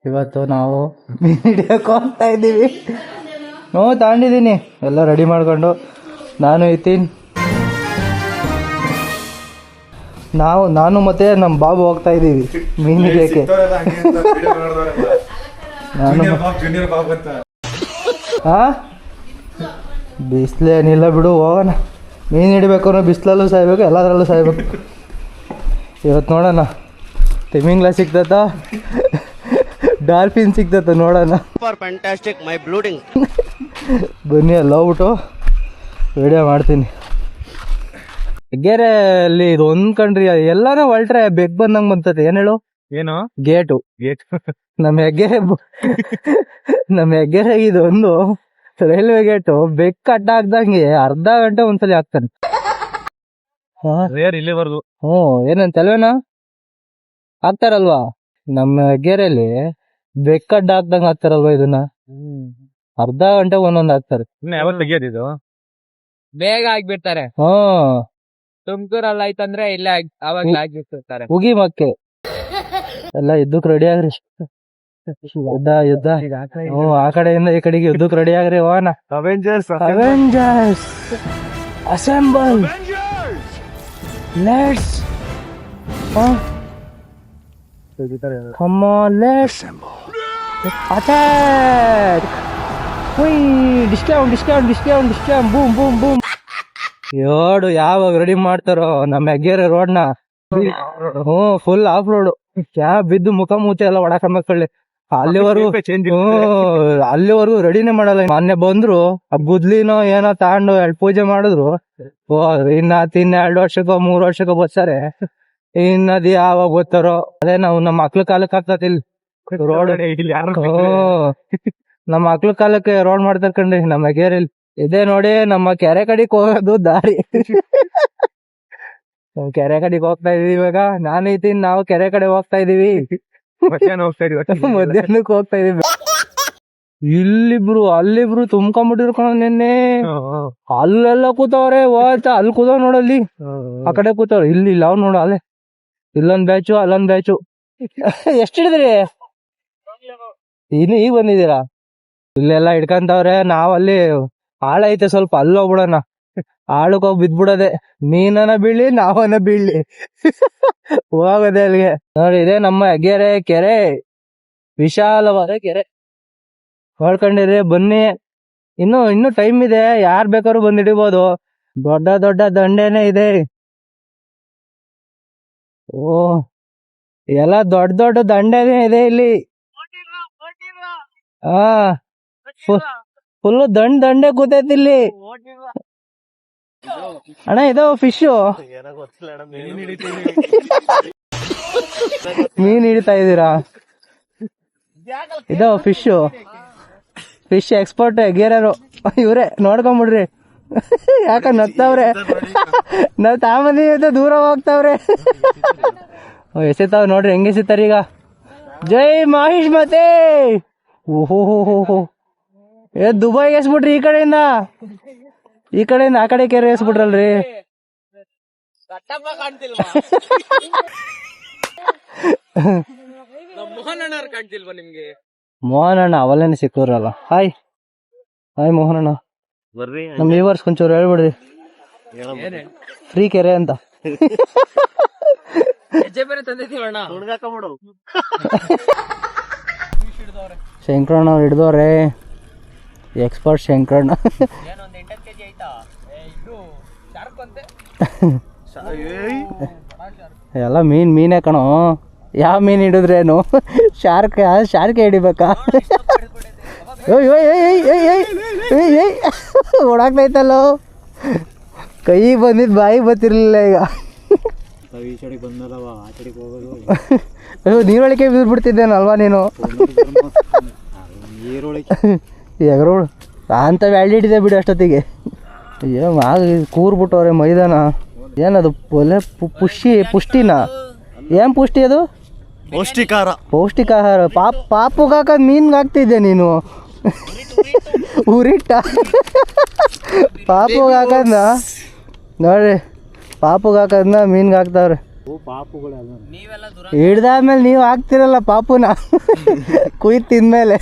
ಇವತ್ತು ನಾವು ಮೀನು ಹಿಡಿಯೋಕೆ ಹೋಗ್ತಾ ಇದ್ದೀವಿ. ತಗೊಂಡಿದ್ದೀನಿ ಎಲ್ಲ ರೆಡಿ ಮಾಡ್ಕೊಂಡು. ನಾನು ಇತ್ತೀನಿ, ನಾನು ಮತ್ತೆ ನಮ್ಮ ಬಾಬು ಹೋಗ್ತಾ ಇದ್ದೀವಿ ಮೀನು ಹಿಡಿಯೋಕ್ಕೆ. ಬಿಸಿಲೇನಿಲ್ಲ ಬಿಡು, ಹೋಗೋಣ. ಮೀನು ಹಿಡಿಬೇಕು ಅನ್ನೋ ಬಿಸಿಲಲ್ಲೂ ಸಾಯ್ಬೇಕು, ಎಲ್ಲದರಲ್ಲೂ ಸಾಯ್ಬೇಕು. ಇವತ್ತು ನೋಡೋಣ ತಿಮಿಂಗ್ಲ ಸಿಗ್ತತ, ಡಾಲ್ಫಿನ್ ಸಿಗ್ತತ, ನೋಡೋಣ. ಬನ್ನಿ ಅಲ್ಲಿ ಹೋಗ್ಬಿಟ್ಟು ವಿಡಿಯೋ ಮಾಡ್ತೀನಿ. ಹೆಗ್ಗೆರೆಯಲ್ಲಿ ಇದು ಹೊಂದ್ಕೊಂಡ್ರಿ, ಎಲ್ಲಾನು ಹೊಲ್ಟ್ರೆ ಬೆಕ್ ಬಂದಂಗ್ ಬಂತತೆ. ಏನ್ ಹೇಳು? ಏನು ಗೇಟು ನಮ್ಮ ಹೆಗ್ಗೆರೆ ಇದು ಒಂದು ರೈಲ್ವೆ ಗೇಟು. ಬೆಕ್ ಅಡ್ಡ ಹಾಕ್ದಂಗೆ ಅರ್ಧ ಗಂಟೆ ಒಂದ್ಸಲಿ ಹಾಕ್ತಾನೆ. ಇಲ್ಲಿವರೆಗೂ ಏನಂತ ಅಲ್ವೇನಾ ಹಾಕ್ತಾರಲ್ವಾ ನಮ್ಮ ಹೆಗ್ಗೆರೆಯಲ್ಲಿ? ಬೆಕ್ಕಡ್ಡ ಹಾಕ್ದಂಗ ಹಾಕ್ತಾರಲ್ವಾ ಇದನ್ನ? ಅರ್ಧ ಗಂಟೆ ಒಂದೊಂದ್ ಹಾಕ್ತಾರೆ. ಯಾವತ್ತು ತೆಗಿಯೋದಿದು? ಬೇಗ ಆಗ್ಬಿಡ್ತಾರೆ. ತುಮಕೂರಲ್ಲಿ ಆಯ್ತಂದ್ರೆ ಇಲ್ಲ ಅವಾಗ ಆಗ್ಬಿಡ್ತಿರ್ತಾರೆ. ಉಗಿ ಮಕ್ಕೆ ಎಲ್ಲ ಯುದ್ಧಕ್ ರೆಡಿ ಆಗ್ರಿ. ಯುದ್ಧ ಆ ಕಡೆಯಿಂದ ಈ ಕಡೆಗೆ ಯುದ್ಧಕ್ ರೆಡಿ ಆಗ್ರಿ. ಹೋಗೋಣ. Avengers assemble, let's come on, let's attack. Discount boom. ಯೋಡು ಯಾವಾಗ ರೆಡಿ ಮಾಡ್ತಾರೋ ನಮ್ಮ ಹೆಗ್ಗೆರೆ ರೋಡ್ನ. Full off road. ಬಿದ್ದು ಮುಖ ಮೂಚೆ ಎಲ್ಲ ಒಡಕಂಬಕೊಳ್ಳಿ. ಅಲ್ಲಿವರೆಗೂ ರೆಡಿನೇ ಮಾಡಲ್ಲ. ಮೊನ್ನೆ ಬಂದ್ರು ಆ ಬುದ್ಲಿನೋ ಏನೋ ತಗೊಂಡು 2 ಪೂಜೆ ಮಾಡಿದ್ರು. ಇನ್ನ 2 ವರ್ಷಕ್ಕೋ 3 ವರ್ಷಕ್ಕೋ ಬರ್ತಾರೆ. ಇನ್ನದ್ ಯಾವಾಗ ಗೊತ್ತಾರೋ. ಅದೇ ನಾವು ನಮ್ಮ ಮಕ್ಳ ಕಾಲಕ್ಕೆ ಆಗ್ತತಿ ಇಲ್ಲಿ ರೋಡ್. ನಮ್ಮ ಮಕ್ಳ ಕಾಲಕ್ಕೆ ರೋಡ್ ಮಾಡ್ತಾರ ಕಣ್ರಿ ನಮ್ಮ ಹೆಗ್ಗೆರೆಯಲ್ಲಿ. ಇದೇ ನೋಡಿ ನಮ್ಮ ಕೆರೆ ಕಡೆಗೆ ಹೋಗೋದು ದಾರಿ. ಕೆರೆ ಕಡೆಗೆ ಹೋಗ್ತಾ ಇದೀವಿ ಇವಾಗ. ನಾನು ಇದ್ದೀನಿ, ನಾವು ಕೆರೆ ಕಡೆ ಹೋಗ್ತಾ ಇದೀವಿ. ಮಧ್ಯಾಹ್ನಕ್ಕೆ ಹೋಗ್ತಾ ಇದೀವಿ. ಅಲ್ಲಿಬ್ರು ತುಂಬ್ಕೊಂಡ್ಬಿಟ್ಟಿರು ಕಣ. ನಿನ್ನೆ ಅಲ್ಲೆಲ್ಲ ಕೂತವ್ರೆ. ಅಲ್ಲಿ ಕೂತವ್ ನೋಡಲ್ಲಿ, ಆ ಕಡೆ ಕೂತವ್ರೆ. ಇಲ್ಲಿ ಅವ್ ನೋಡು, ಅಲ್ಲೇ ಇಲ್ಲೊಂದ್ ಬ್ಯಾಚು ಅಲ್ಲೊಂದ್ ಬ್ಯಾಚು. ಎಷ್ಟ್ ಹಿಡಿದ್ರಿ? ಇನ್ನು ಈಗ ಬಂದಿದ್ದೀರಾ? ಇಲ್ಲೆಲ್ಲ ಹಿಡ್ಕಂತವ್ರೆ. ನಾವಲ್ಲಿ ಆಳೈತೆ ಸ್ವಲ್ಪ, ಅಲ್ಲಿ ಹೋಗ್ಬಿಡೋಣ. ಆಳಕ್ ಹೋಗಿ ಬಿದ್ಬಿಡೋದೆ. ನೀನನ ಬೀಳಿ ನಾವನ ಬೀಳಿ ಹೋಗೋದೆ ಅಲ್ಲಿಗೆ. ನೋಡಿ, ಇದೇ ನಮ್ಮ ಹೆಗ್ಗೆರೆ ಕೆರೆ. ವಿಶಾಲವಾದ ಕೆರೆ. ನೋಡ್ಕೊಂಡಿರಿ, ಬನ್ನಿ. ಇನ್ನು ಟೈಮ್ ಇದೆ. ಯಾರ್ ಬೇಕಾದ್ರು ಬಂದ್ ಹಿಡಿಬೋದು. ದೊಡ್ಡ ದಂಡೆನೆ ಇದೆ. ಎಲ್ಲ ದೊಡ್ಡ ದಂಡೆನೆ ಇದೆ ಇಲ್ಲಿ. ಫುಲ್ ದಂಡೆ ಕೂತೈತಿ ಇಲ್ಲಿ. ಅಣ್ಣ ಇದು ಫಿಶು. ಮೀನ್ ಹಿಡಿತಾ ಇದೀರಾ? ಇದು ಫಿಶ್ ಎಕ್ಸ್ಪರ್ಟ್ ಹೆಗ್ಗೆರೆರು ಇವ್ರೆ. ನೋಡ್ಕೊಂಬಿಡ್ರಿ. ಯಾಕ ನಗ್ತಾವ್ರೆ? ನಾವ್ ತಾಮಂದಿ ದೂರ ಹೋಗ್ತಾವ್ರೆ. ಎಸಿತಾವ್ ನೋಡ್ರಿ, ಹೆಂಗ್ ಎಸಿತಾರ ಈಗ. ಜೈ ಮಹೇಶ್ ಮತ್ತೆ. ಓಹೋ ದುಬೈಗೆ ಎಸ್ಬಿಟ್ರಿ. ಈ ಕಡೆಯಿಂದ ಆ ಕಡೆ ಕೆರೆ ಎಸ್ಬಿಟ್ರಲ್ರಿ. ಮೋಹನ್ ಅಣ್ಣ ಅವಲ್ಲೇನೆ ಸಿಕ್ಕವ್ರಲ್ಲ. ಹಾಯ್ ಮೋಹನ್ ಅಣ್ಣ. ನಮ್ ವ್ಯೂವರ್ಸ್ ಕೊಂಚೂರು ಹೇಳ್ಬಿಡ್ರಿ, ಫ್ರೀ ಕೆರೆ ಅಂತ. ಶಂಕರಣ್ಣ ಅವ್ರು ಹಿಡ್ದವ್ರೆ. ಎಕ್ಸ್ಪರ್ಟ್ ಶಂಕರಣ್ಣ. ಎಲ್ಲ ಮೀನೇ ಕಣೋ. ಯಾವ ಮೀನ್ ಹಿಡಿದ್ರೇನು? ಶಾರ್ಕ್ ಹಿಡಿಬೇಕಾ? ಓಡಾಕ್ತೈತಲ್ಲೋ. ಕೈ ಬಂದಿದ್ ಬಾಯಿ ಬರ್ತಿರ್ಲಿಲ್ಲ ಈಗ. ನೀರೊಳಗೆ ಬಿದ್ಬಿಡ್ತಿದ್ದೇನಲ್ವಾ ನೀನು? ಎಗರೋಳು ಅಂತ ವ್ಯಾಲ್ಡಿ ಹಿಡಿದೆ ಬಿಡಿ ಅಷ್ಟೊತ್ತಿಗೆ. ಕೂರ್ಬಿಟ್ಟವ್ರೆ ಮೈದಾನ. ಏನದು ಒಲೆ ಪುಷ್ಟಿನ? ಏನ್ ಪುಷ್ಟಿ ಅದು? ಪೌಷ್ಟಿಕಾಹಾರ. ಪಾಪುಗಾಕದ್ ಮೀನ್ಗೆ ಹಾಕ್ತಿದ್ದೆ ನೀನು. ಉರಿಟ್ಟ ಪಾಪುಗಾಕದ್ನ ನೋಡ್ರಿ, ಪಾಪುಗಾಕದ್ನ ಮೀನ್ಗೆ ಹಾಕ್ತಾವ್ರೆ. ನೀವೆಲ್ಲ ಹಿಡ್ದಾದ್ಮೇಲೆ ನೀವು ಹಾಕ್ತಿರಲ್ಲ ಪಾಪುನ ಕುಯ್ದು ತಿಂದ್ಮೇಲೆ